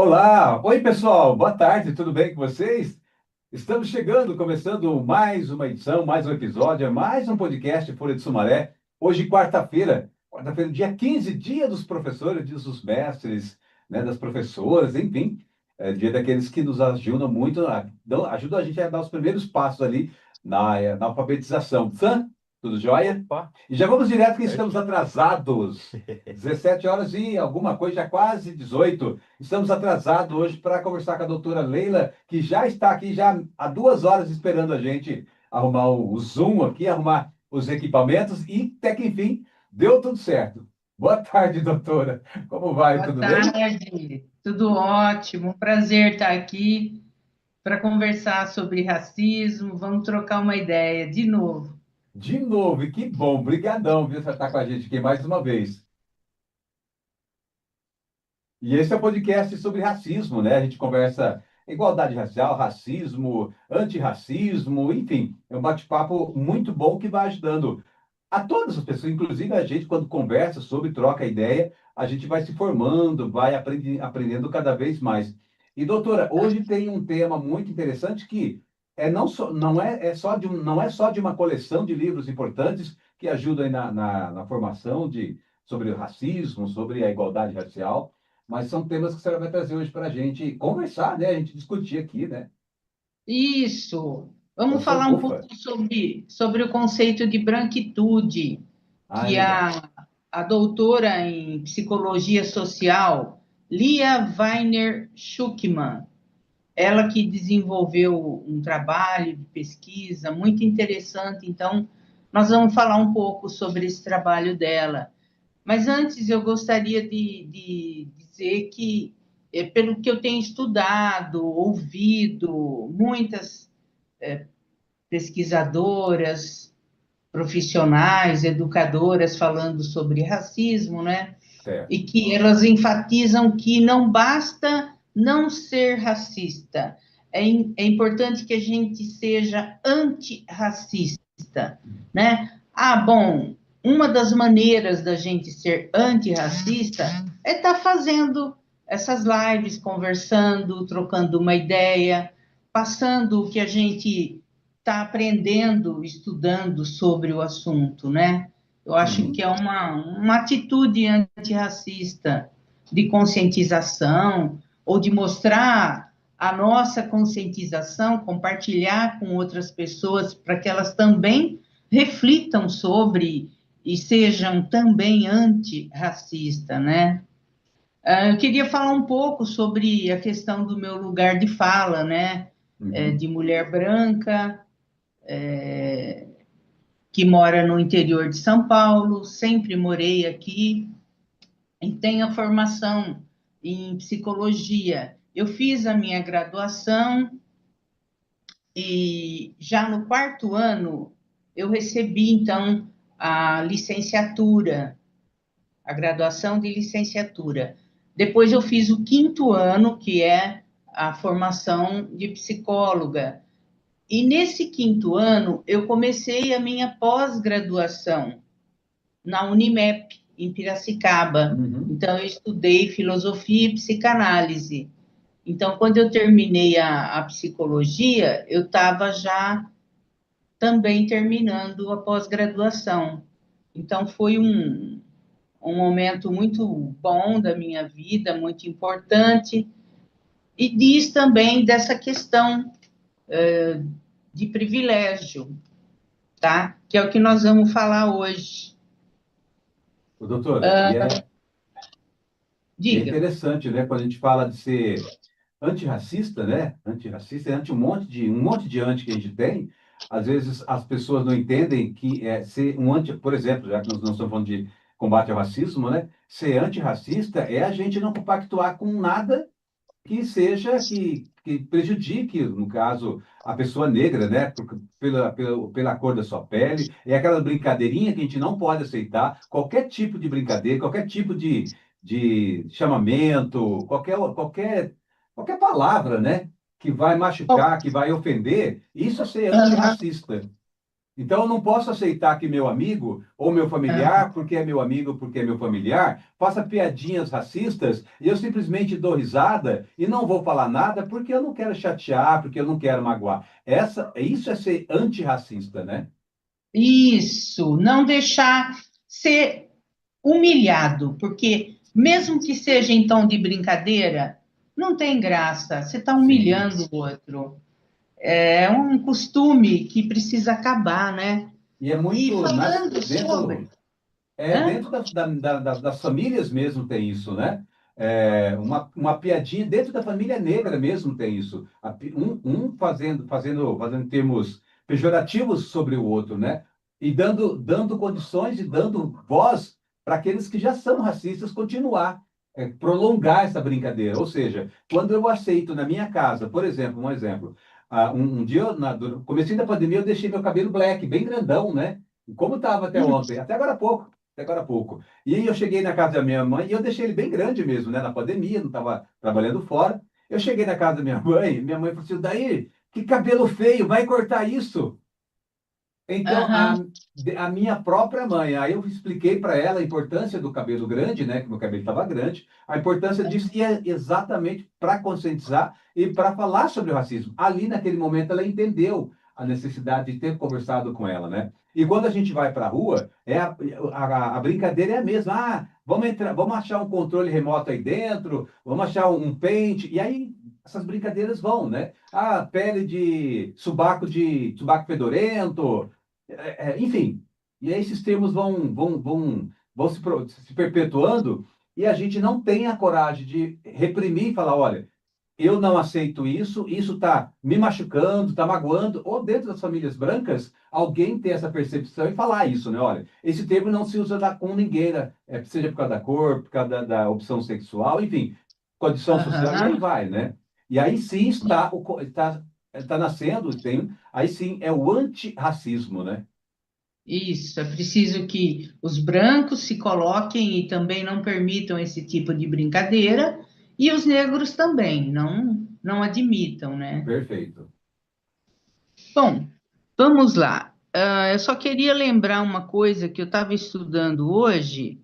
Olá, oi pessoal, boa tarde, tudo bem com vocês? Estamos chegando, começando mais uma edição, mais um episódio, mais um podcast Folha de Sumaré. Hoje, quarta-feira, dia 15, dia dos professores, dia dos mestres, né, das professoras, enfim, é dia daqueles que nos ajudam muito, ajudam a gente a dar os primeiros passos ali na alfabetização. Sam, tudo jóia? Opa, E já vamos direto que estamos certinho. atrasados. 17 horas e alguma coisa, já quase 18. Estamos atrasados hoje para conversar com a doutora Leila, que já está aqui já há 2 horas esperando a gente arrumar o Zoom aqui, arrumar os equipamentos e até que enfim deu tudo certo. Boa tarde, doutora. Como vai? Boa Tudo bem? tarde, tudo ótimo. Um prazer estar aqui para conversar sobre racismo. Vamos trocar uma ideia de novo. De novo, e que bom, brigadão, viu, você estar com a gente aqui mais uma vez. E esse é o podcast sobre racismo, né? A gente conversa igualdade racial, racismo, antirracismo, enfim, é um bate-papo muito bom que vai ajudando a todas as pessoas, inclusive a gente, quando conversa sobre, troca ideia, a gente vai se formando, vai aprendendo cada vez mais. E, doutora, hoje tem um tema muito interessante que não é só de uma coleção de livros importantes que ajudam aí na formação sobre o racismo, sobre a igualdade racial, mas são temas que a senhora vai trazer hoje para a gente conversar, né? A gente discutir aqui, né? Isso. Então, Vamos sou falar um ufa. pouco sobre o conceito de branquitude, Ah, que legal. a doutora em psicologia social, Lia Weiner Schuckmann, ela que desenvolveu um trabalho de pesquisa muito interessante. Então, nós vamos falar um pouco sobre esse trabalho dela. Mas antes eu gostaria de dizer que, pelo que eu tenho estudado, ouvido, muitas pesquisadoras, profissionais, educadoras falando sobre racismo, né? Certo. E que elas enfatizam que não basta não ser racista, é importante que a gente seja antirracista, né? Ah, bom, uma das maneiras da gente ser antirracista é estar fazendo essas lives, conversando, trocando uma ideia, passando o que a gente está aprendendo, estudando sobre o assunto, né? Eu acho que Sim. é uma atitude antirracista, de conscientização, ou de mostrar a nossa conscientização, compartilhar com outras pessoas, para que elas também reflitam sobre e sejam também antirracistas, né? Eu queria falar um pouco sobre a questão do meu lugar de fala, né? Uhum. De mulher branca, que mora no interior de São Paulo, sempre morei aqui, e tenho a formação em psicologia. Eu fiz a minha graduação e já no quarto ano eu recebi, então, a licenciatura, a graduação de licenciatura. Depois eu fiz o quinto ano, que é a formação de psicóloga. E nesse quinto ano eu comecei a minha pós-graduação na Unimep, em Piracicaba. Uhum. Então, eu estudei filosofia e psicanálise. Então, quando eu terminei a psicologia, eu estava já também terminando a pós-graduação. Então, foi um momento muito bom da minha vida, muito importante, e diz também dessa questão de privilégio, tá? Que é o que nós vamos falar hoje. Ô, doutora, e é Diga. interessante, né? Quando a gente fala de ser antirracista, né? Antirracista é anti um monte de anti que a gente tem. Às vezes as pessoas não entendem que é ser um anti, por exemplo, já que nós não estamos falando de combate ao racismo, né? Ser antirracista é a gente não compactuar com nada que seja que prejudique, no caso, a pessoa negra, né? Pela cor da sua pele. É aquela brincadeirinha que a gente não pode aceitar. Qualquer tipo de brincadeira, qualquer tipo de chamamento, qualquer palavra, né? Que vai machucar, que vai ofender, isso é ser antirracista. Então, eu não posso aceitar que meu amigo ou meu familiar, porque é meu amigo, porque é meu familiar, faça piadinhas racistas e eu simplesmente dou risada e não vou falar nada porque eu não quero chatear, porque eu não quero magoar. Isso é ser antirracista, né? Isso, não deixar ser humilhado, porque mesmo que seja em tom de brincadeira, não tem graça, você está Sim. humilhando o outro. É um costume que precisa acabar, né? E é E muito falando sobre. Hã? dentro das famílias mesmo tem isso, né? É, uma piadinha dentro da família negra mesmo tem isso. Um fazendo termos pejorativos sobre o outro, né? E dando condições e dando voz para aqueles que já são racistas continuar, prolongar essa brincadeira. Ou seja, quando eu aceito na minha casa, por exemplo, um exemplo, um dia, no comecinho da pandemia, eu deixei meu cabelo black, bem grandão, né? Como estava até Hum, ontem, até agora há pouco. Até agora há pouco. E aí eu cheguei na casa da minha mãe e eu deixei ele bem grande mesmo, né? Na pandemia, não estava trabalhando fora. Eu cheguei na casa da minha mãe falou assim, daí, que cabelo feio, vai cortar isso? Então, aham, a minha própria mãe, aí eu expliquei para ela a importância do cabelo grande, né? Que meu cabelo estava grande, a importância disso, e é exatamente para conscientizar e para falar sobre o racismo. Ali, naquele momento, ela entendeu a necessidade de ter conversado com ela, né? E quando a gente vai para a rua, a brincadeira é a mesma. Ah, vamos entrar, vamos achar um controle remoto aí dentro, vamos achar um pente, e aí essas brincadeiras vão, né? Ah, pele de subaco fedorento, enfim, e aí esses termos vão se perpetuando e a gente não tem a coragem de reprimir e falar, olha, eu não aceito isso, isso está me machucando, está magoando, ou dentro das famílias brancas, alguém ter essa percepção e falar isso, né? Olha, esse termo não se usa com ninguém, né? Seja por causa da cor, por causa da opção sexual, enfim, condição social, e aí aham. vai, né? E aí sim está nascendo, aí sim é o antirracismo, né? Isso, é preciso que os brancos se coloquem e também não permitam esse tipo de brincadeira, e os negros também, não admitam, né? Perfeito. Bom, vamos lá. Eu só queria lembrar uma coisa que eu estava estudando hoje.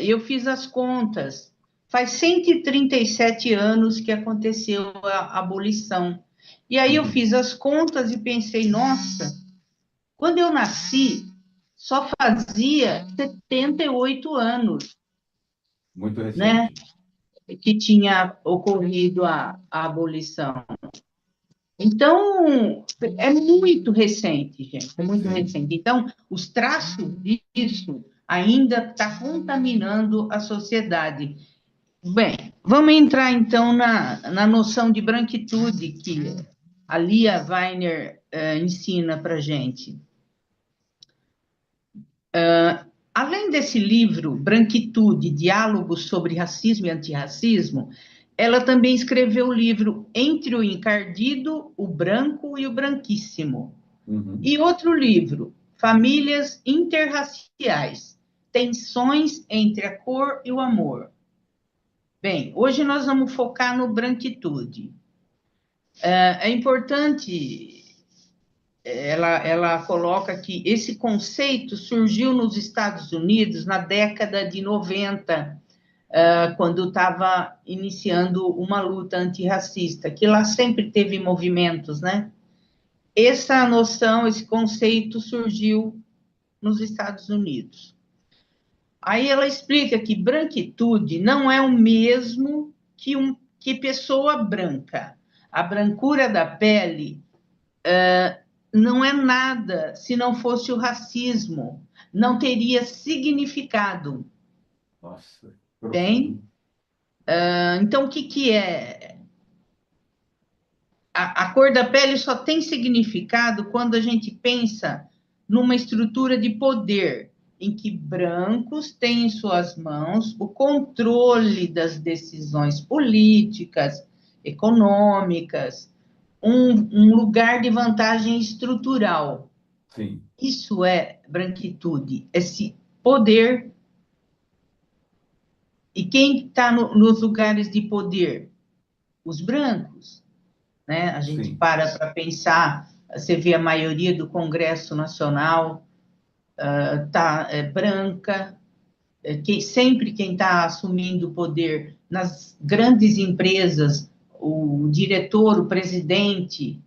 Eu fiz as contas. Faz 137 anos que aconteceu a abolição. E aí eu Uhum. fiz as contas e pensei, nossa, quando eu nasci, só fazia 78 anos, Muito né, recente. que tinha ocorrido a abolição. Então, é muito recente, gente, é muito Sim. recente. Então, os traços disso ainda está contaminando a sociedade. Bem, vamos entrar então na noção de branquitude que a Lia Weiner ensina para gente. Além desse livro, Branquitude, Diálogos sobre Racismo e Antirracismo, ela também escreveu o livro Entre o Encardido, o Branco e o Branquíssimo. Uhum. E outro livro, Famílias Interraciais, Tensões entre a Cor e o Amor. Bem, hoje nós vamos focar no branquitude. É importante, ela coloca que esse conceito surgiu nos Estados Unidos na década de 90, quando estava iniciando uma luta antirracista, que lá sempre teve movimentos, né? Essa noção, esse conceito surgiu nos Estados Unidos. Aí ela explica que branquitude não é o mesmo que pessoa branca. A brancura da pele não é nada se não fosse o racismo, não teria significado, Nossa, bem? profundo. Então, o que é? A cor da pele só tem significado quando a gente pensa numa estrutura de poder, em que brancos têm em suas mãos o controle das decisões políticas, econômicas, um lugar de vantagem estrutural. Sim, Isso é branquitude, esse poder. E quem está nos lugares de poder? Os brancos, né? A gente sim. para pensar. você vê a maioria do Congresso Nacional branca, sempre quem está assumindo o poder nas grandes empresas, o diretor, o presidente,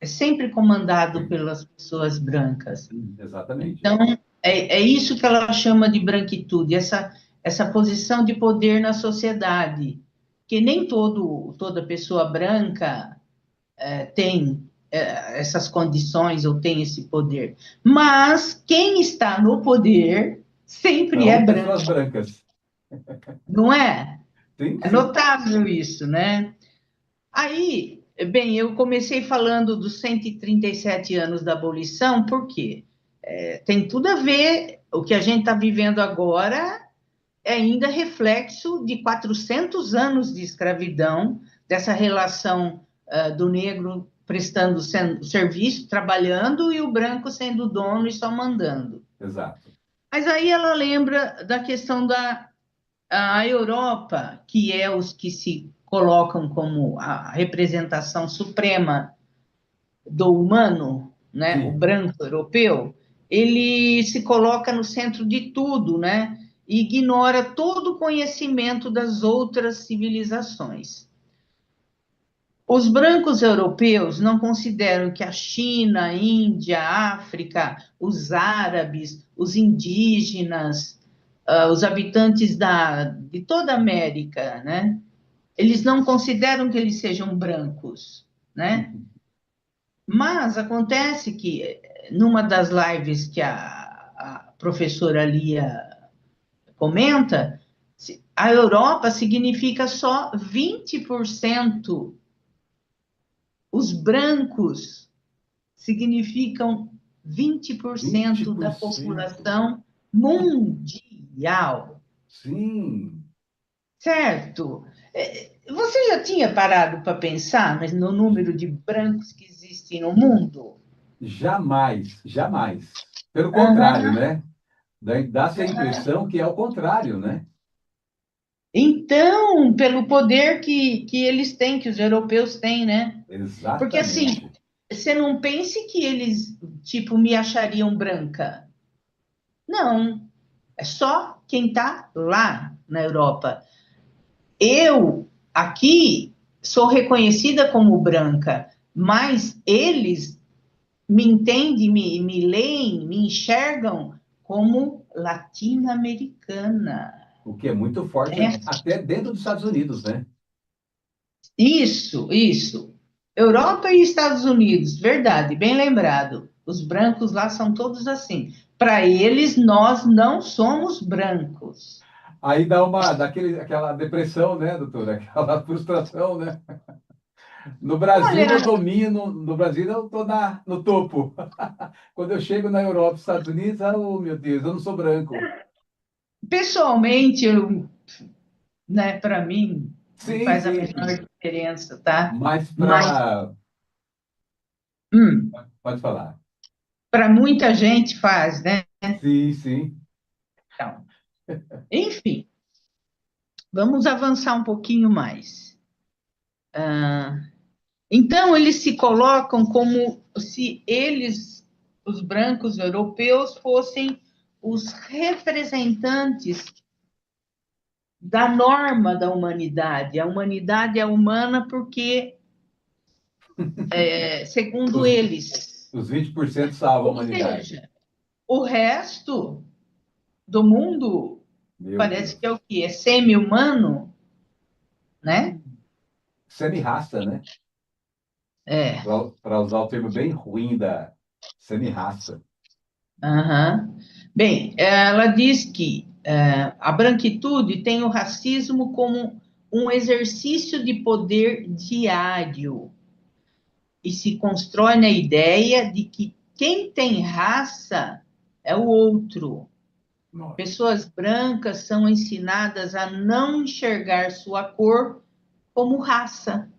é sempre comandado Sim, pelas pessoas brancas. exatamente. Então, é isso que ela chama de branquitude, essa posição de poder na sociedade, que nem toda pessoa branca tem essas condições ou tem esse poder. Mas quem está no poder sempre é São branco, pessoas brancas. não é? Sim, É sim. notável isso, né? Aí, bem, eu comecei falando dos 137 anos da abolição, por quê? Tem tudo a ver, o que a gente está vivendo agora é ainda reflexo de 400 anos de escravidão, dessa relação do negro prestando serviço, trabalhando, e o branco sendo dono e só mandando. Exato. Mas aí ela lembra da questão da Europa, que é os que se colocam como a representação suprema do humano, né, o Sim. branco europeu, ele se coloca no centro de tudo, né, e ignora todo o conhecimento das outras civilizações. Os brancos europeus não consideram que a China, a Índia, a África, os árabes, os indígenas, os habitantes de toda a América, né, eles não consideram que eles sejam brancos, né? Mas acontece que, numa das lives que a professora Lia comenta, a Europa significa só 20%, os brancos significam 20% da 20%. população mundial, Sim. certo? Você já tinha parado para pensar no número de brancos que existem no mundo? Jamais, jamais. Pelo contrário, Aham. né? Dá-se a impressão que é o contrário, né? Então, pelo poder que eles têm, que os europeus têm, né? Porque assim, Exatamente. você não pense que eles, tipo, me achariam branca. Não, é só quem está lá na Europa. Eu, aqui, sou reconhecida como branca, mas eles me entendem, me leem, me enxergam como latino-americana. O que é muito forte Né? até dentro dos Estados Unidos, né? Isso, isso. Europa e Estados Unidos, verdade, bem lembrado. Os brancos lá são todos assim. Para eles, nós não somos brancos. Aí aquela depressão, né, doutora? Aquela frustração, né? No Brasil eu Olha, domino, no Brasil eu estou no topo. Quando eu chego na Europa, Estados Unidos, oh meu Deus, eu não sou branco. pessoalmente, né, para mim, não Sim, faz a sim. menor diferença, tá? Mas Mas para. Pode falar. para muita gente faz, né? Sim, sim. Então, enfim, vamos avançar um pouquinho mais. Então, eles se colocam como se eles, os brancos europeus, fossem os representantes da norma da humanidade. A humanidade é humana porque, segundo Os, eles, os 20% salvam a ou humanidade. seja, o resto do mundo Meu parece que é Deus. o quê? É semi-humano, né? Semi-raça, né? É. Para usar o termo bem ruim da semi-raça. Aham. Bem, ela diz que a branquitude tem o racismo como um exercício de poder diário e se constrói na ideia de que quem tem raça é o outro. Nossa. Pessoas brancas são ensinadas a não enxergar sua cor como raça,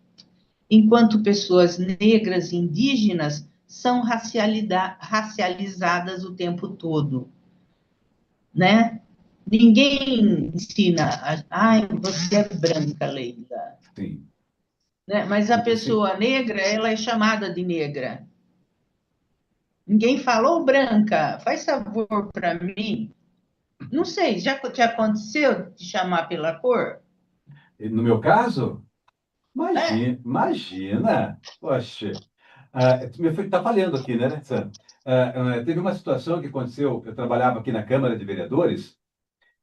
enquanto pessoas negras e indígenas são racializadas o tempo todo, né? Ninguém ensina, ai, você é branca, Leila. Sim. né? Mas a Muito sim. pessoa negra, ela é chamada de negra. Ninguém falou branca, faz favor para mim. Não sei, já te aconteceu de chamar pela cor? E no meu caso, É. imagina. Poxa, tá falhando aqui, né, Sam? Teve uma situação que aconteceu, eu trabalhava aqui na Câmara de Vereadores,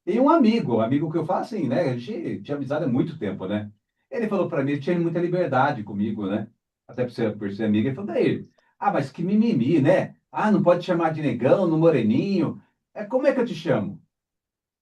e um amigo que eu falo assim, né? A gente tinha amizade há muito tempo, né? Ele falou para mim, ele tinha muita liberdade comigo, né? Até por ser amigo, ele falou, daí, mas que mimimi, né? Ah, não pode chamar de negão, no moreninho. Como é que eu te chamo?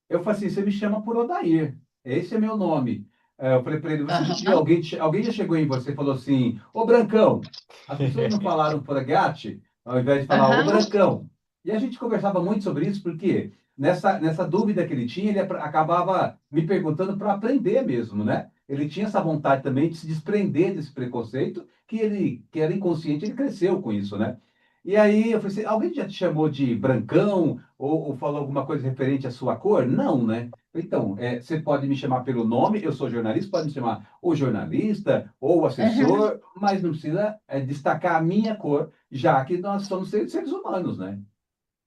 Eu falei assim, você me chama por Odair. Esse é meu nome. Eu falei para ele, Aham, alguém já chegou em você e falou assim, ô Brancão. As pessoas não falaram Fragate, ao invés de falar ô aham, Brancão. E a gente conversava muito sobre isso, porque nessa dúvida que ele tinha, ele acabava me perguntando para aprender mesmo, né? Ele tinha essa vontade também de se desprender desse preconceito, que era inconsciente, ele cresceu com isso, né? E aí eu falei assim, alguém já te chamou de Brancão? Ou falou alguma coisa referente à sua cor? Não, né? Então, você pode me chamar pelo nome, eu sou jornalista, pode me chamar o jornalista ou o aham. assessor, mas não precisa destacar a minha cor, já que nós somos seres humanos, né?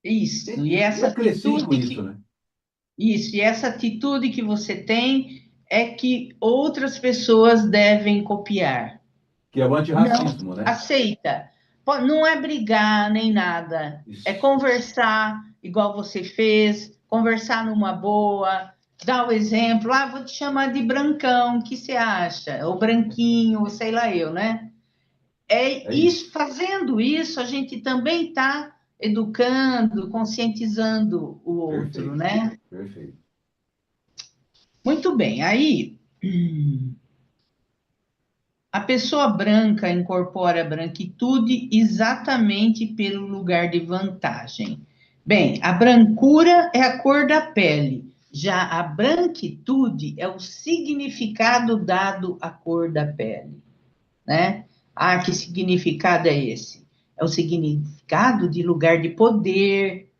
Isso, e Eu essa cresci com atitude isso, que né? isso, e essa atitude que você tem é que outras pessoas devem copiar. Que é o Não antirracismo, né? aceita. Não é brigar nem nada, é Isso. conversar igual você fez, conversar numa boa, dar o exemplo, vou te chamar de brancão, o que você acha? Ou branquinho, sei lá eu, né? É É isso, isso. fazendo isso, a gente também está educando, conscientizando o outro, Perfeito. né? Perfeito. Muito bem, aí a pessoa branca incorpora a branquitude exatamente pelo lugar de vantagem. Bem, a brancura é a cor da pele, já a branquitude é o significado dado à cor da pele, né? Que significado é esse? É o significado de lugar de poder,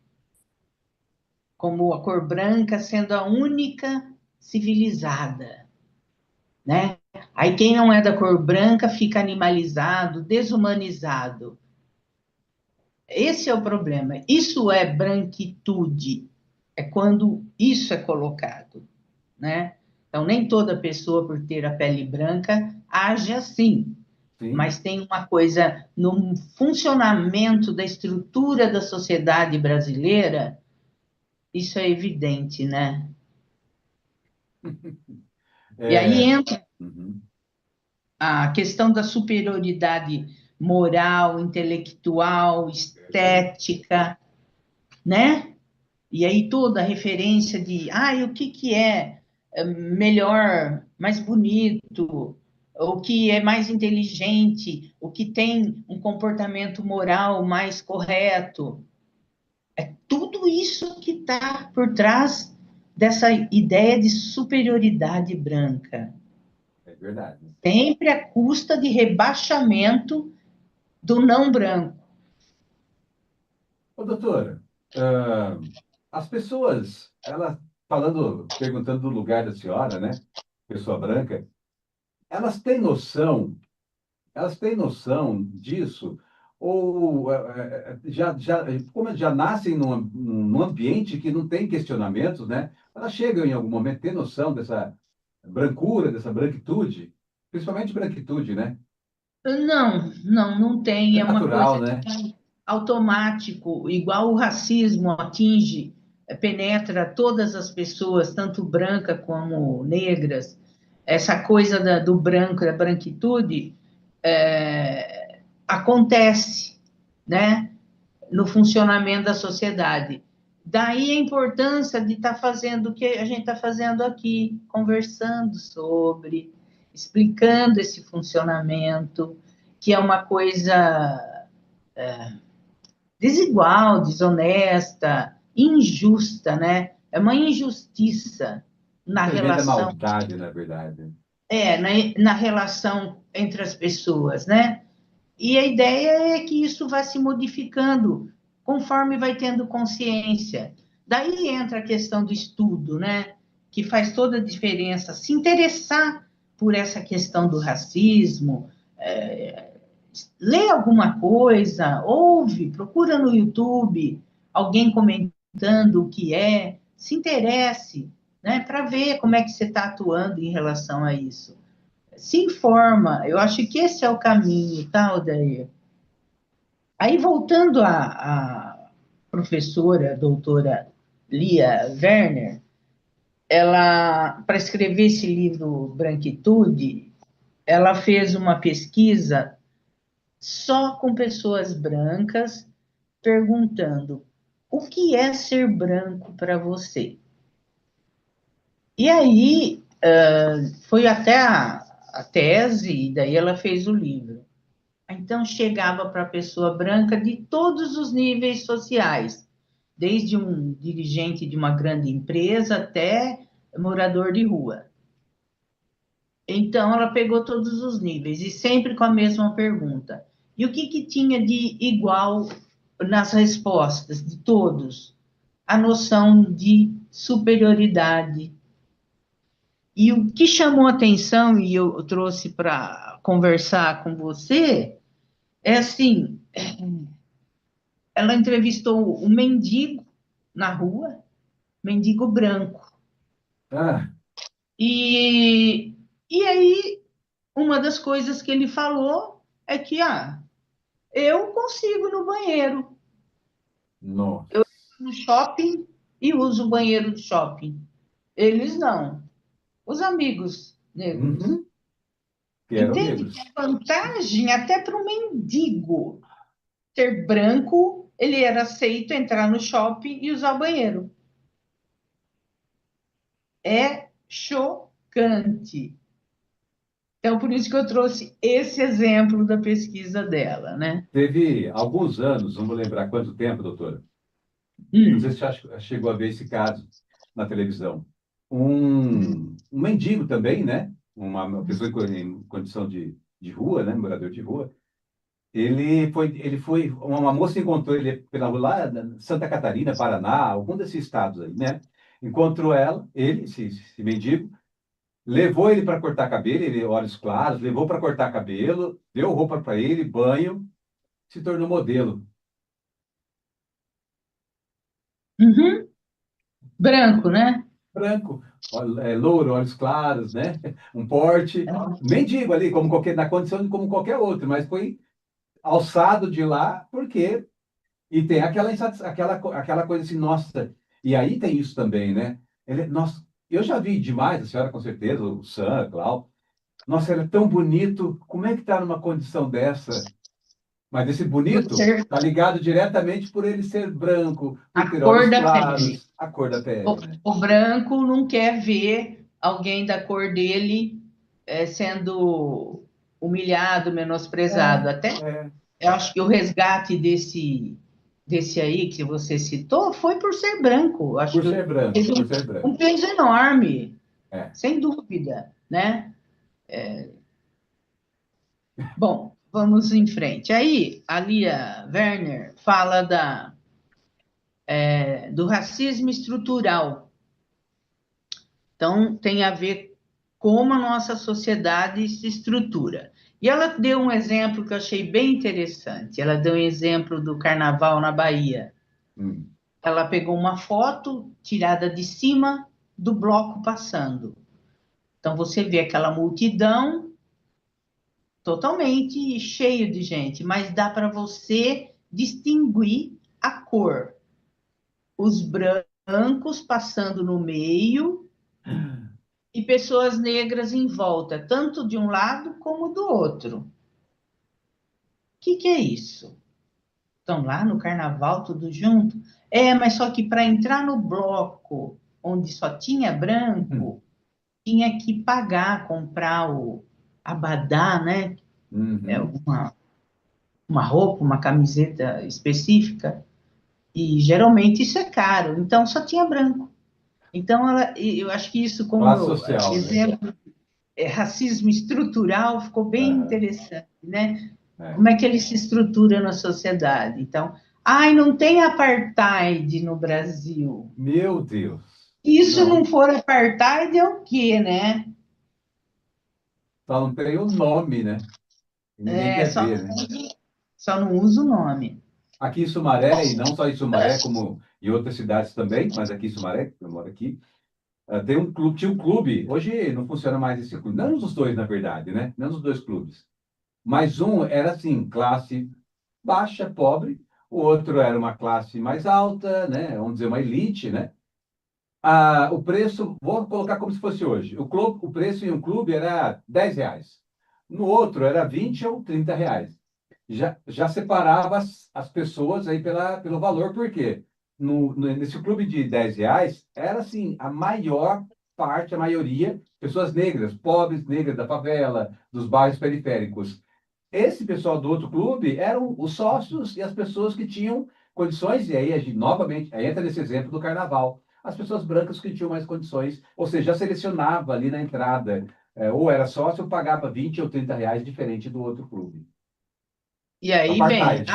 como a cor branca sendo a única civilizada, né? Aí quem não é da cor branca fica animalizado, desumanizado. Esse é o problema. Isso é branquitude. É quando isso é colocado, né? Então, nem toda pessoa, por ter a pele branca, age assim. Sim. Mas tem uma coisa no funcionamento da estrutura da sociedade brasileira, isso é evidente, né? E aí É, entra uhum. a questão da superioridade moral, intelectual, Perfeito. estética, né? E aí toda a referência de, o que que é melhor, mais bonito, o que é mais inteligente, o que tem um comportamento moral mais correto. Tudo isso que está por trás dessa ideia de superioridade branca, É verdade. sempre à custa de rebaixamento do não branco. Ô, doutora, as pessoas, elas perguntando do lugar da senhora, né? Pessoa branca, elas têm noção, elas têm noção disso? Ou como já nascem num ambiente que não tem questionamentos, né? Elas chegam em algum momento a ter noção dessa brancura, dessa branquitude, principalmente branquitude, né? Não tem, É é uma coisa natural, que né? tá automático, igual o racismo atinge, penetra todas as pessoas, tanto branca como negras. Essa coisa do branco, da branquitude, acontece, né, no funcionamento da sociedade. Daí a importância de estar fazendo o que a gente está fazendo aqui, conversando sobre, explicando esse funcionamento, que é uma coisa desigual, desonesta, injusta, né? É uma injustiça Uma na tremenda relação, maldade, na verdade. na relação entre as pessoas, né? E a ideia é que isso vai se modificando conforme vai tendo consciência. Daí entra a questão do estudo, né? Que faz toda a diferença. Se interessar por essa questão do racismo, lê alguma coisa, ouve, procura no YouTube alguém comentando o que é, se interesse, né, para ver como é que você está atuando em relação a isso. Se informa, eu acho que esse é o caminho, tá, Odair? Aí, voltando à professora, doutora Lia Werner, ela, para escrever esse livro Branquitude, ela fez uma pesquisa só com pessoas brancas, perguntando: o que é ser branco para você? E aí, foi até a tese, e daí ela fez o livro. Então, chegava para a pessoa branca de todos os níveis sociais, desde um dirigente de uma grande empresa até morador de rua. Então, ela pegou todos os níveis e sempre com a mesma pergunta. E o que, que tinha de igual nas respostas de todos? A noção de superioridade. E o que chamou atenção, e eu trouxe para conversar com você, é assim: ela entrevistou um mendigo na rua, mendigo branco. Ah, E, e aí, uma das coisas que ele falou é que, eu consigo ir no banheiro, nossa. no shopping, e uso o banheiro do shopping. Eles não, os amigos negros. Uhum. Que eram Entende que negros. a vantagem até para o mendigo ser branco, ele era aceito entrar no shopping e usar o banheiro. É chocante. Então, por isso que eu trouxe esse exemplo da pesquisa dela, né? Teve alguns anos, não vou lembrar quanto tempo, doutora. Não sei se Hum, você chegou a ver esse caso na televisão. Um mendigo também, né? Uma pessoa em condição de rua, né? Morador de rua. Uma moça encontrou ele pela rua lá, Santa Catarina, Paraná, algum desses estados aí, né? Encontrou esse mendigo, levou ele para cortar cabelo, ele, olhos claros, levou para cortar cabelo, deu roupa para ele, banho, se tornou modelo. uhum. Branco, né? Branco, louro, olhos claros, né? Um porte, mendigo ali, como qualquer, na condição de como qualquer outro, mas foi alçado de lá porque e tem aquela coisa assim, nossa, e aí tem isso também, né? Nossa, eu já vi demais, a senhora com certeza, o Sam, a Clau, nossa, ele é tão bonito, como é que tá numa condição dessa? Mas esse Por bonito ser tá ligado diretamente por ele ser branco, por a ter cor olhos da pele. claros, a cor da O, pele, né? o branco não quer ver alguém da cor dele sendo humilhado, É, menosprezado. Até é, eu acho que o resgate desse aí que você citou foi por ser branco. Eu acho por que ser branco, fez por ser branco. um peso enorme, É. sem dúvida, né? Bom, vamos em frente. Aí, a Lia Werner fala do racismo estrutural. Então, tem a ver como a nossa sociedade se estrutura. E ela deu um exemplo que eu achei bem interessante. Ela deu um exemplo do carnaval na Bahia. Hum. Ela pegou uma foto tirada de cima do bloco passando. Então, você vê aquela multidão totalmente cheio de gente, mas dá para você distinguir a cor. Os brancos passando no meio e pessoas negras em volta, tanto de um lado como do outro. O que é isso? Estão lá no carnaval tudo junto? Mas só que para entrar no bloco onde só tinha Hum. branco, tinha que pagar, comprar o abadá, né? É Uhum. uma roupa, uma camiseta específica. E geralmente isso é caro, então só tinha branco. Então, eu acho que isso, Classe como social, né? exemplo, racismo estrutural, ficou bem Aham, interessante, né? é. Como é que ele se estrutura na sociedade? Então, ai, não tem apartheid no Brasil. Meu Deus. Se isso não Não. for apartheid, é o quê, né? Só não tem o nome, né? Ninguém É, quer ver, né? só não usa o nome. Aqui em Sumaré, e não só em Sumaré, como em outras cidades também, mas aqui em Sumaré, que eu moro aqui, tem um clube, tinha um clube, hoje não funciona mais esse clube, não os dois, na verdade, né? Não os dois clubes. Mas um era assim, classe baixa, pobre, o outro era uma classe mais alta, né? Vamos dizer, uma elite, né? O preço, vou colocar como se fosse hoje. O preço em um clube era R$ 10. No outro era 20 ou R$ 30. Já separava as pessoas aí pelo valor, porque nesse clube de R$ 10 era assim, a maior parte, a maioria, pessoas negras, pobres, negras da favela, dos bairros periféricos. Esse pessoal do outro clube eram os sócios e as pessoas que tinham condições, e aí a gente, novamente, aí entra nesse exemplo do carnaval. As pessoas brancas que tinham mais condições, ou seja, já selecionava ali na entrada, ou era sócio ou pagava 20 ou R$ 30, diferente do outro clube. E aí vem, Apartheid.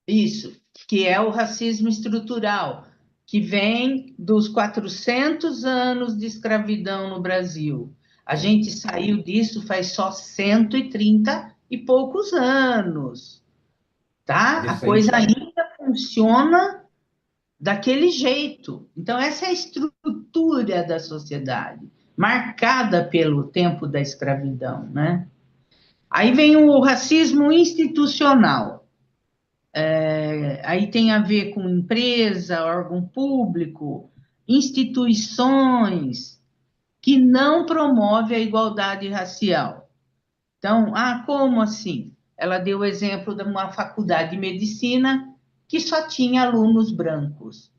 isso, que é o racismo estrutural, que vem dos 400 anos de escravidão no Brasil. A gente saiu disso faz só 130 e poucos anos, tá? A coisa Recente, né? ainda funciona daquele jeito. Então, essa é a estrutura da sociedade, marcada pelo tempo da escravidão, né? Aí vem o racismo institucional. Aí tem a ver com empresa, órgão público, instituições que não promove a igualdade racial. Então, como assim? Ela deu o exemplo de uma faculdade de medicina que só tinha alunos brancos.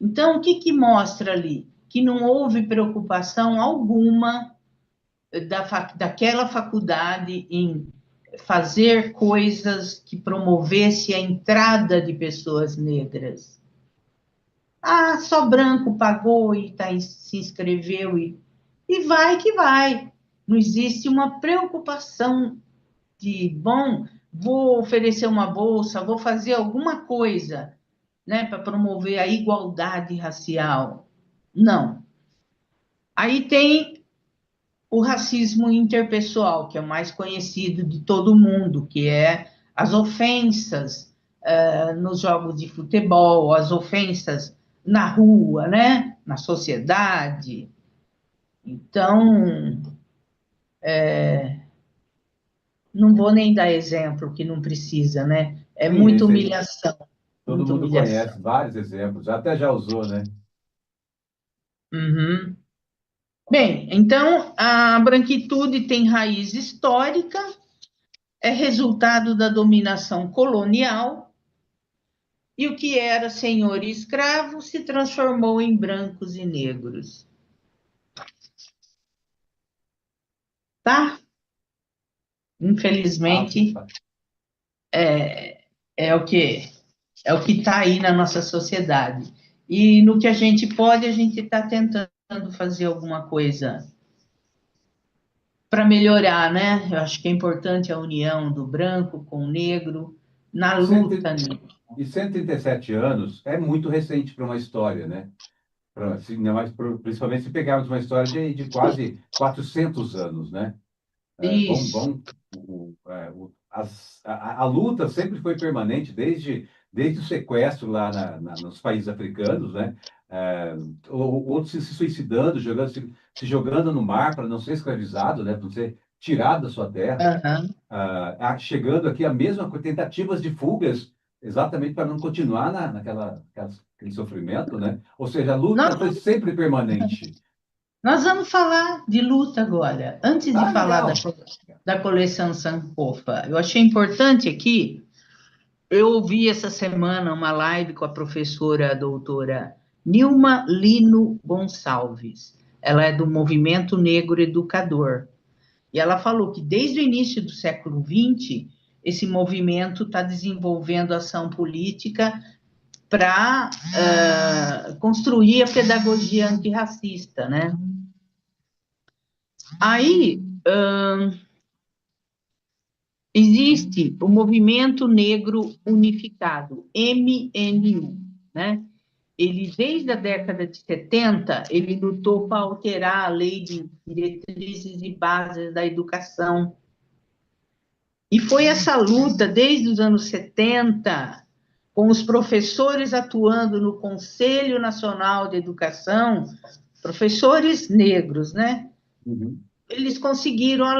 Então, o que que mostra ali? Que não houve preocupação alguma daquela faculdade em fazer coisas que promovesse a entrada de pessoas negras. Só branco pagou e se inscreveu e vai que vai. Não existe uma preocupação de, bom, vou oferecer uma bolsa, vou fazer alguma coisa, né, para promover a igualdade racial. Não. Aí tem o racismo interpessoal, que é o mais conhecido de todo mundo, que é as ofensas nos jogos de futebol, as ofensas na rua, né? Na sociedade. Então, não vou nem dar exemplo que não precisa, né? É Sim, muita esse aí humilhação, todo muita mundo humilhação. conhece, vários exemplos, até já usou, né? Uhum. Bem, então a branquitude tem raiz histórica, é resultado da dominação colonial. E o que era senhor e escravo se transformou em brancos e negros. Tá? Ah, Infelizmente, é o que é o que está aí na nossa sociedade. E no que a gente pode, a gente está tentando fazer alguma coisa para melhorar, né? Eu acho que é importante a união do branco com o negro na cento luta nisso. e 137 anos é muito recente para uma história, né? Ainda mais, principalmente se pegarmos uma história de quase 400 anos, né? Isso. A luta sempre foi permanente, desde o sequestro lá nos países africanos, né? É, outros se suicidando, se jogando no mar para não ser escravizado, né? Para não ser tirado da sua terra. Aham. Chegando aqui a mesma tentativas de fugas, exatamente para não continuar aquele sofrimento, né? Ou seja, a luta foi Nós, sempre permanente. nós vamos falar de luta agora. Antes de Ah, falar legal. da coleção Sankofa. Eu achei importante aqui, eu ouvi essa semana uma live com a professora a doutora Nilma Lino Gonçalves. Ela é do Movimento Negro Educador. E ela falou que desde o início do século XX, esse movimento está desenvolvendo ação política para construir a pedagogia antirracista, né? Aí, existe o Movimento Negro Unificado, MNU, né? ele, desde a década de 70, ele lutou para alterar a lei de diretrizes e bases da educação. E foi essa luta, desde os anos 70, com os professores atuando no Conselho Nacional de Educação, professores negros, né? Uhum. Eles conseguiram a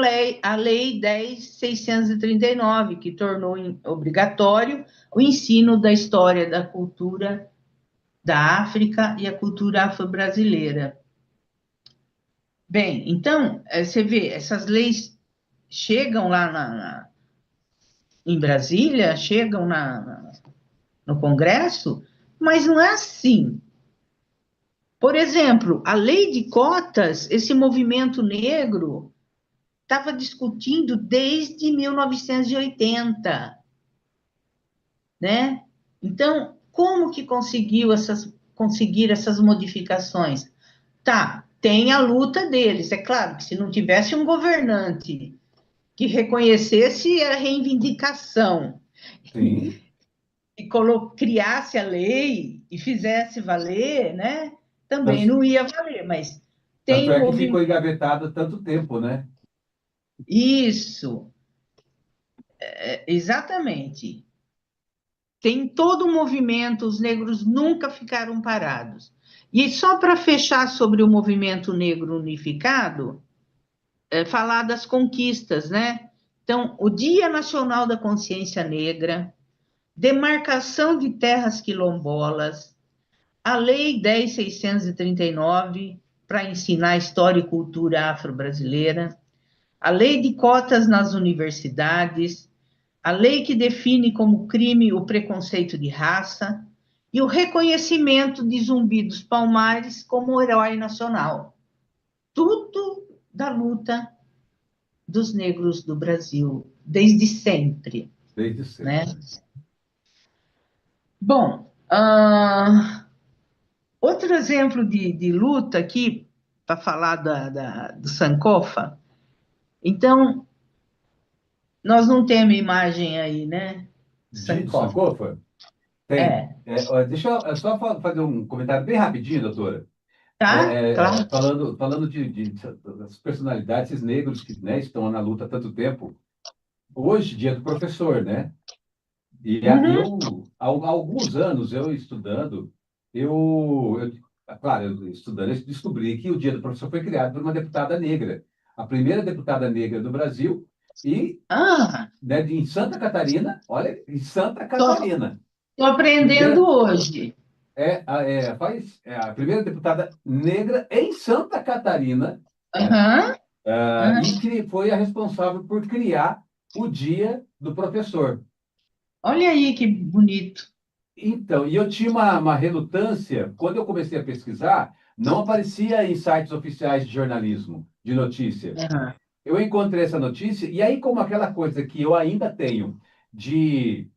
lei 10.639, que tornou obrigatório o ensino da história da cultura da África e a cultura afro-brasileira. Bem, então, você vê, essas leis chegam lá em Brasília, chegam no Congresso, mas não é assim. Por exemplo, a lei de cotas, esse movimento negro estava discutindo desde 1980, né? Então, como que conseguir essas modificações? Tá, tem a luta deles. É claro que se não tivesse um governante que reconhecesse a reivindicação Sim. e criasse a lei e fizesse valer, né? Também Tanto, não ia valer, mas tem tanto um é que ficou movimento. engavetado tanto tempo, né? Isso, exatamente. Tem todo um movimento, os negros nunca ficaram parados. E só para fechar sobre o movimento negro unificado, falar das conquistas, né? Então, o Dia Nacional da Consciência Negra, demarcação de terras quilombolas, a Lei 10.639, para ensinar história e cultura afro-brasileira, a Lei de cotas nas universidades, a lei que define como crime o preconceito de raça e o reconhecimento de Zumbi dos Palmares como herói nacional. Tudo da luta dos negros do Brasil, desde sempre, Desde né? sempre. Bom, outro exemplo de luta aqui, para falar do Sankofa, então, nós não temos imagem aí, né? Do Sankofa. Sankofa? Tem. É, Ó, deixa eu só fazer um comentário bem rapidinho, doutora. tá? Claro. Falando das personalidades, esses negros que, né, estão na luta há tanto tempo. Hoje, dia do professor, né? Uhum. Há alguns anos, eu estudando, claro, eu estudando, eu descobri que o dia do professor foi criado por uma deputada negra. A primeira deputada negra do Brasil e, Ah, né, em Santa Catarina, olha, em Santa tô, Catarina. tô aprendendo Primeira, hoje. é a primeira deputada negra em Santa Catarina, né? Aham, aham. E que foi a responsável por criar o Dia do Professor. Olha aí que bonito. Então, e eu tinha uma relutância, quando eu comecei a pesquisar, não aparecia em sites oficiais de jornalismo, de notícia. Aham. Eu encontrei essa notícia, e aí, como aquela coisa que eu ainda tenho de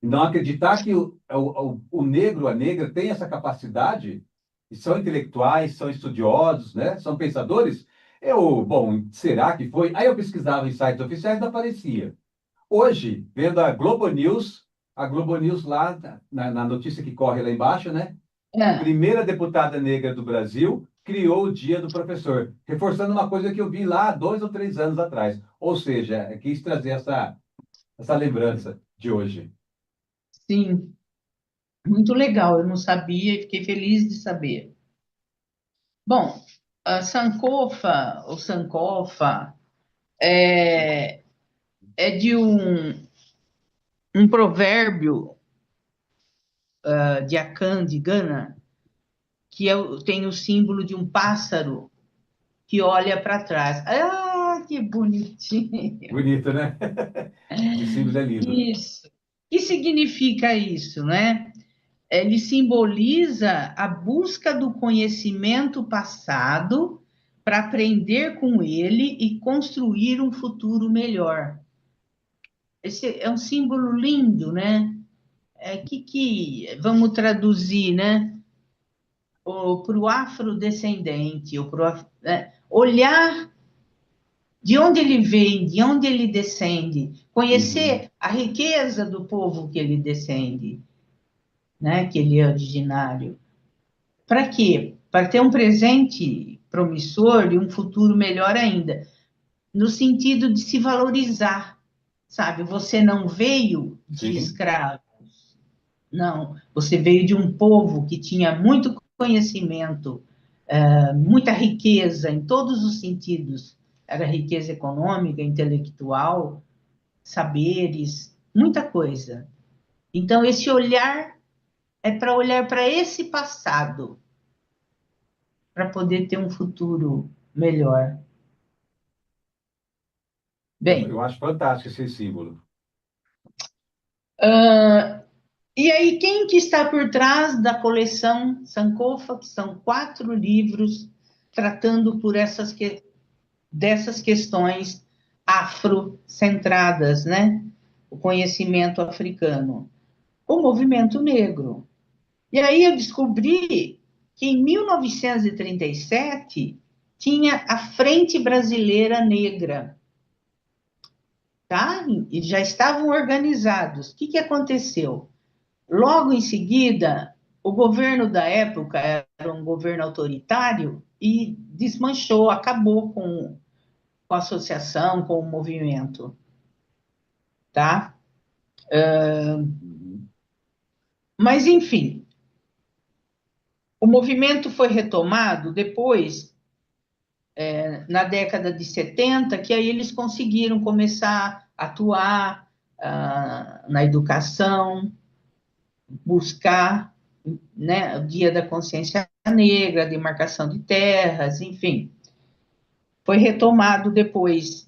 não acreditar que o negro, a negra, tem essa capacidade, e são intelectuais, são estudiosos, né? São pensadores, bom, será que foi? Aí eu pesquisava em sites oficiais, não aparecia. Hoje, vendo a Globo News lá, na notícia que corre lá embaixo, né? É, Primeira deputada negra do Brasil criou o Dia do Professor, reforçando uma coisa que eu vi lá há 2 ou 3 anos atrás. Ou seja, quis trazer essa lembrança de hoje. sim, muito legal. Eu não sabia e fiquei feliz de saber. Bom, a Sankofa, ou Sankofa, é, é de um provérbio de Akan, de Gana, que tem o símbolo de um pássaro que olha para trás. Ah, que bonitinho! Bonito, né? Esse símbolo é lindo. Isso. O que significa isso, né? Ele simboliza a busca do conhecimento passado para aprender com ele e construir um futuro melhor. Esse é um símbolo lindo, né? Vamos traduzir, né? Para o afrodescendente, né? Olhar de onde ele vem, de onde ele descende, Uhum. conhecer a riqueza do povo que ele descende, né, que ele é originário. Para quê? Para ter um presente promissor e um futuro melhor ainda, no sentido de se valorizar, sabe? Você não veio de Sim. escravo, não. Você veio de um povo que tinha muito conhecimento, muita riqueza em todos os sentidos. Era riqueza econômica, intelectual, saberes, muita coisa. Então, esse olhar é para olhar para esse passado, para poder ter um futuro melhor. Eu Bem, acho fantástico esse símbolo. e aí quem que está por trás da coleção Sankofa, que são 4 livros tratando dessas questões afrocentradas, né? O conhecimento africano. O movimento negro. E aí eu descobri que em 1937 tinha a Frente Brasileira Negra, tá? E já estavam organizados. O que que aconteceu? Logo em seguida, o governo da época era um governo autoritário e desmanchou, acabou com a associação, com o movimento, tá? Uhum. Mas, enfim, o movimento foi retomado depois, na década de 70, que aí eles conseguiram começar a atuar na educação, buscar, né, o Dia da Consciência Negra, a demarcação de terras, enfim. Foi retomado depois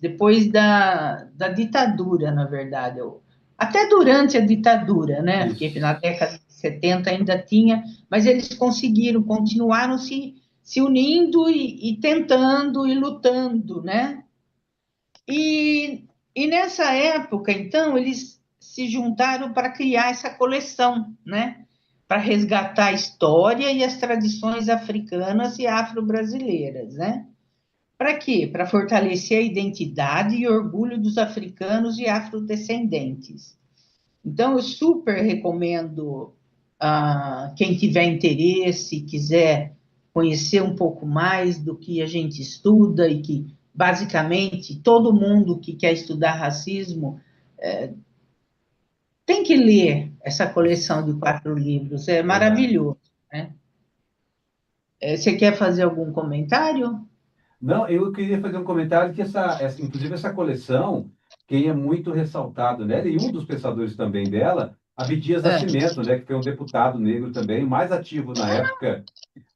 da ditadura, na verdade. Até durante a ditadura, né? Porque na Isso. década de 70 ainda tinha, mas eles conseguiram, continuaram se unindo e tentando e lutando, né? E nessa época, então, eles se juntaram para criar essa coleção, né? Para resgatar a história e as tradições africanas e afro-brasileiras, né? Para quê? Para fortalecer a identidade e orgulho dos africanos e afrodescendentes. Então, eu super recomendo quem tiver interesse, quiser conhecer um pouco mais do que a gente estuda e que, basicamente, todo mundo que quer estudar racismo tem que ler essa coleção de 4 livros. É Verdade. maravilhoso, né? Você quer fazer algum comentário? Não, eu queria fazer um comentário que inclusive essa coleção, quem é muito ressaltado nela, e um dos pensadores também dela, Abdias É, Nascimento, né, que foi um deputado negro também, mais ativo na época,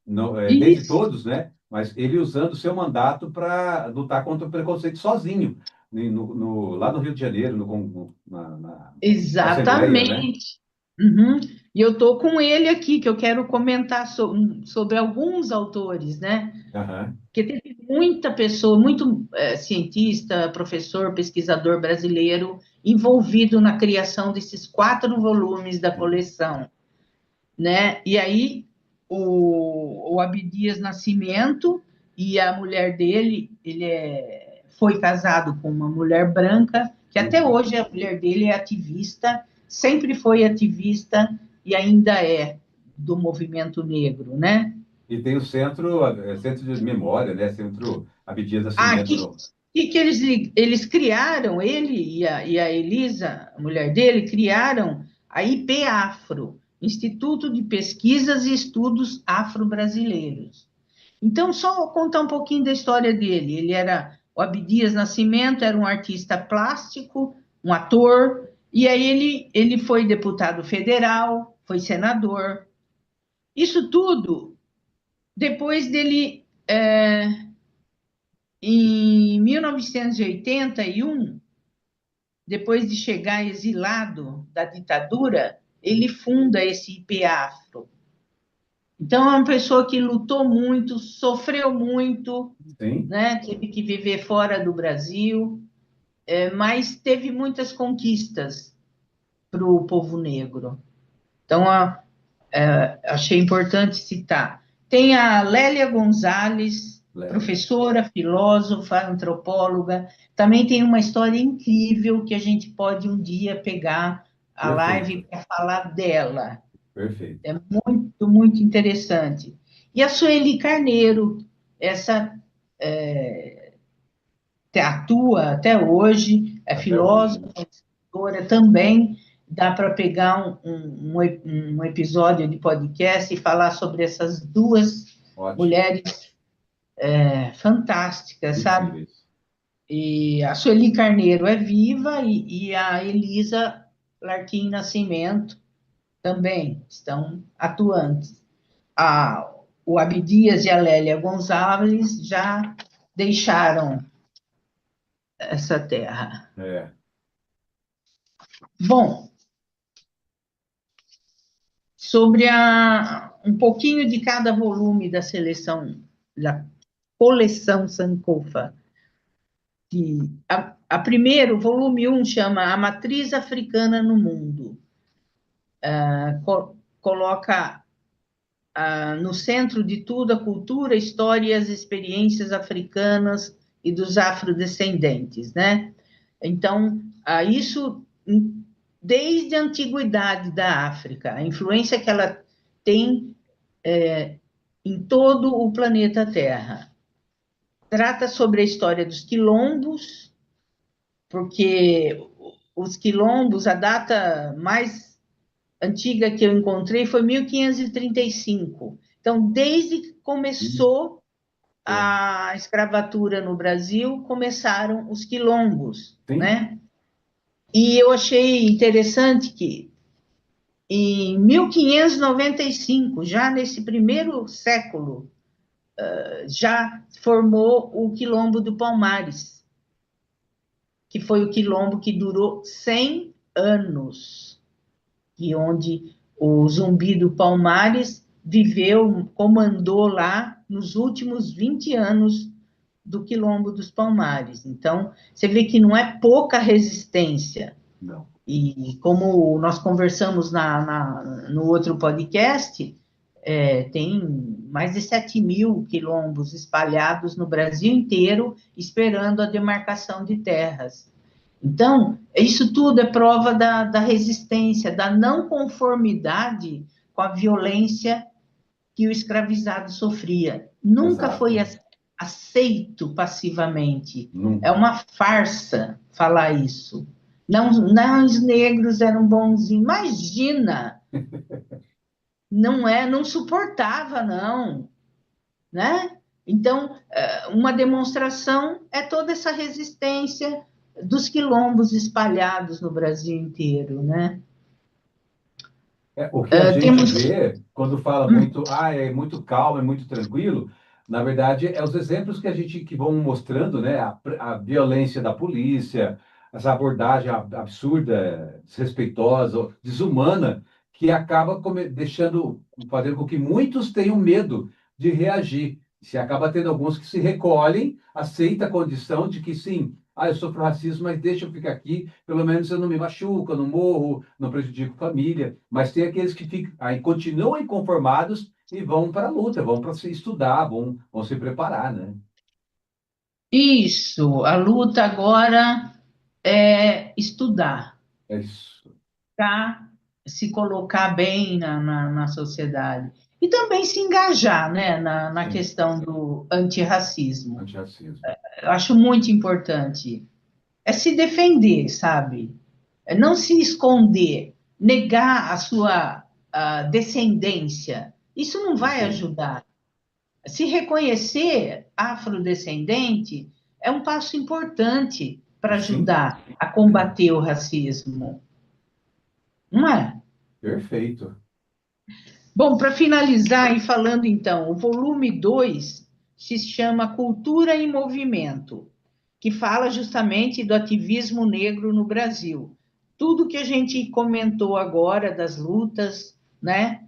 dentre isso, todos, né, mas ele usando o seu mandato para lutar contra o preconceito sozinho, lá no Rio de Janeiro, na Assembleia, né? exatamente. Uhum. E eu estou com ele aqui, que eu quero comentar sobre alguns autores, né? Aham. Porque teve muita pessoa, muito cientista, professor, pesquisador brasileiro envolvido na criação desses 4 volumes da Sim. coleção, né? E aí o Abdias Nascimento e a mulher dele, foi casado com uma mulher branca, que até Uhum. hoje a mulher dele é ativista, sempre foi ativista e ainda é do movimento negro, né? E tem o centro de memória, né? Centro Abdias Ah, Nascimento. que eles criaram, ele e a Elisa, a mulher dele, criaram a IP-Afro, Instituto de Pesquisas e Estudos Afro-Brasileiros. Então, só contar um pouquinho da história dele. O Abdias Nascimento era um artista plástico, um ator, e aí ele foi deputado federal, foi senador. Isso tudo depois dele, em 1981, depois de chegar exilado da ditadura, ele funda esse IP-Afro. Então, é uma pessoa que lutou muito, sofreu muito, Sim. né? Teve que viver fora do Brasil, mas teve muitas conquistas para o povo negro. Então, achei importante citar. Tem a Lélia Gonzalez, Lélia. professora, filósofa, antropóloga. Também tem uma história incrível que a gente pode um dia pegar a live Perfeito. para falar dela. Perfeito. É muito, muito interessante. E a Sueli Carneiro, essa atua até hoje, é Até hoje, né? filósofa, escritora também. Dá para pegar um episódio de podcast e falar sobre essas duas Ótimo. mulheres fantásticas, sabe? Incríveis. E a Sueli Carneiro é viva e a Elisa Larquim Nascimento também estão atuantes. O Abdias e a Lélia Gonçalves já deixaram essa terra. É. Bom, sobre um pouquinho de cada volume da coleção Sankofa. A primeiro, volume 1, chama A Matriz Africana no Mundo. Coloca no centro de tudo a cultura, a história e as experiências africanas e dos afrodescendentes, né? Então, isso desde a antiguidade da África, a influência que ela tem em todo o planeta Terra. Trata sobre a história dos quilombos, porque os quilombos, a data mais antiga que eu encontrei foi 1535. Então, desde que começou a escravatura no Brasil, começaram os quilombos, Sim. né? E eu achei interessante que em 1595, já nesse primeiro século, já formou o Quilombo do Palmares, que foi o quilombo que durou 100 anos, e onde o Zumbi do Palmares viveu, comandou lá nos últimos 20 anos do Quilombo dos Palmares. Então, você vê que não é pouca resistência. Não. E como nós conversamos no outro podcast, tem mais de 7.000 quilombos espalhados no Brasil inteiro, esperando a demarcação de terras. Então, isso tudo é prova da resistência, da não conformidade com a violência que o escravizado sofria. Nunca foi Exato. aceito passivamente. É Nunca. uma farsa falar isso. Não, não, os negros eram bonzinhos. Imagina! Não suportava, não, né? Então, uma demonstração é toda essa resistência dos quilombos espalhados no Brasil inteiro, né? O que a gente Temos... vê quando fala muito, é muito calmo, é muito tranquilo, na verdade, é os exemplos que a gente que vão mostrando, né? A violência da polícia, essa abordagem absurda, desrespeitosa, desumana, que acaba fazendo com que muitos tenham medo de reagir. Se acaba tendo alguns que se recolhem, aceita a condição de que sim, eu sofro racismo, mas deixa eu ficar aqui, pelo menos eu não me machuco, eu não morro, não prejudico família. Mas tem aqueles que aí continuam inconformados e vão para a luta, vão para se estudar, vão se preparar, né? Isso, a luta agora é estudar, É isso. tá? Se colocar bem na sociedade. E também se engajar, né, na Sim, questão do antirracismo. antirracismo. Eu acho muito importante. É se defender, sabe? É não se esconder, negar a sua descendência. Isso não vai Perfeito. ajudar. Se reconhecer afrodescendente é um passo importante para Sim, ajudar a combater o racismo, não é? perfeito. Bom, para finalizar e falando então, o volume 2 se chama Cultura em Movimento, que fala justamente do ativismo negro no Brasil. Tudo que a gente comentou agora das lutas, né,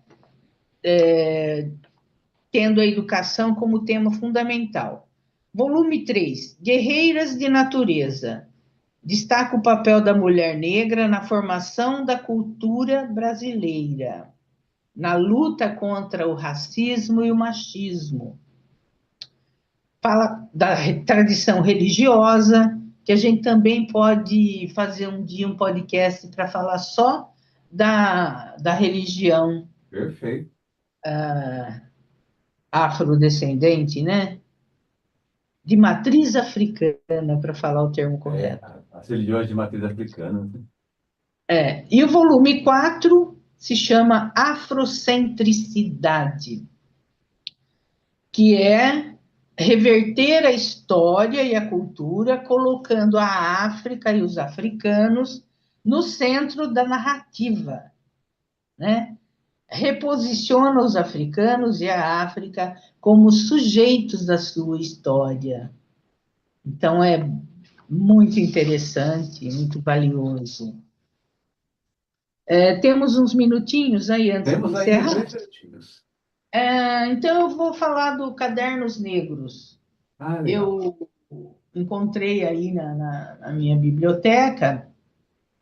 tendo a educação como tema fundamental. Volume 3, Guerreiras de Natureza. Destaca o papel da mulher negra na formação da cultura brasileira, na luta contra o racismo e o machismo. Fala da tradição religiosa, que a gente também pode fazer um dia um podcast para falar só da religião Perfeito. afrodescendente, né? De matriz africana, para falar o termo É, correto. as religiões de matriz africana. E o volume 4 se chama Afrocentricidade, que é reverter a história e a cultura, colocando a África e os africanos no centro da narrativa, né? Reposiciona os africanos e a África como sujeitos da sua história. Então, é muito interessante, muito valioso. Temos uns minutinhos aí antes de Temos ainda encerrar. 3 minutinhos. Então, eu vou falar do Cadernos Negros. Ah, legal. Eu encontrei aí na minha biblioteca,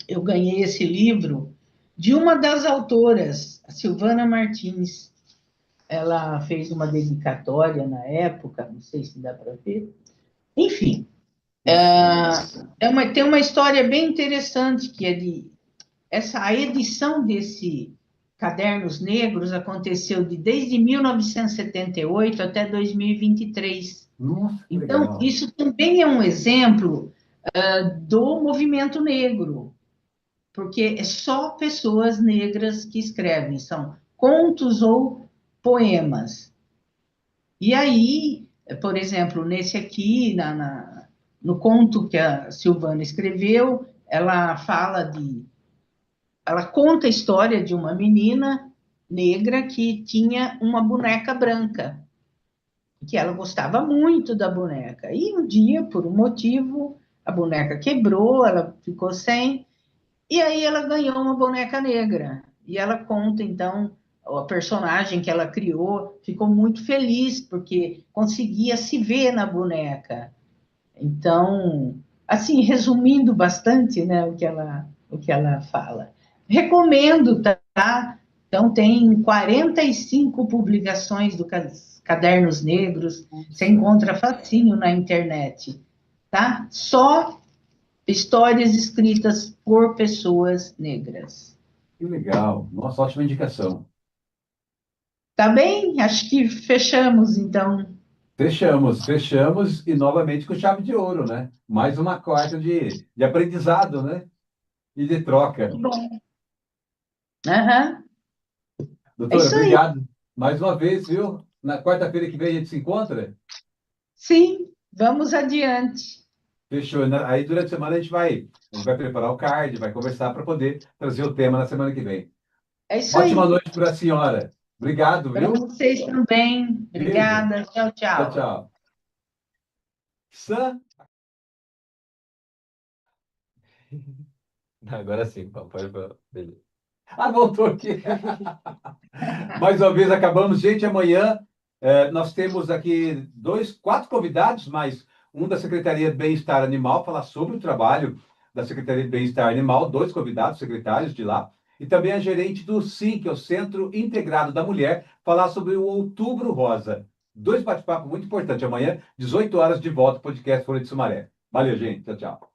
eu ganhei esse livro de uma das autoras, a Silvana Martins. Ela fez uma dedicatória na época, não sei se dá para ver. Enfim, tem uma história bem interessante que é a edição desse Cadernos Negros aconteceu desde 1978 até 2023. Nossa, que Então, legal. isso também é um exemplo do movimento negro, porque é só pessoas negras que escrevem, são contos ou poemas. E aí, por exemplo, nesse aqui, no conto que a Silvana escreveu, ela conta a história de uma menina negra que tinha uma boneca branca, que ela gostava muito da boneca. E um dia, por um motivo, a boneca quebrou, ela ficou sem, e aí ela ganhou uma boneca negra. E ela conta, então, a personagem que ela criou ficou muito feliz, porque conseguia se ver na boneca. Então, assim, resumindo bastante, né, o que ela fala. Recomendo, tá? Então, tem 45 publicações do Cadernos Negros, você Nossa, encontra facinho na internet, tá? Só histórias escritas por pessoas negras. que legal. Nossa, ótima indicação. Tá bem? Acho que fechamos, então. Fechamos e novamente com chave de ouro, né? Mais uma quarta de aprendizado, né? E de troca. Bom. Aham. É Doutora, isso aí. obrigado mais uma vez, viu? Na quarta-feira que vem a gente se encontra. Sim, vamos adiante. Fechou. Aí durante a semana a gente vai preparar o card, vai conversar para poder trazer o tema na semana que vem. É isso Ótima aí. noite para a senhora. Obrigado, Para viu? vocês também. Beijo. Obrigada. Tchau, Tchau, tchau. tchau. Sam. Agora sim, pode falar. Beleza. Ah, voltou aqui. Mais uma vez acabamos. Gente, amanhã nós temos aqui quatro convidados, mais um da Secretaria de Bem-Estar Animal, falar sobre o trabalho da Secretaria de Bem-Estar Animal, dois convidados, secretários de lá, e também a gerente do SIM, que é o Centro Integrado da Mulher, falar sobre o Outubro Rosa. Dois bate-papos muito importantes. Amanhã, 18 horas, de volta, podcast Folha de Sumaré. Valeu, gente. Tchau, tchau.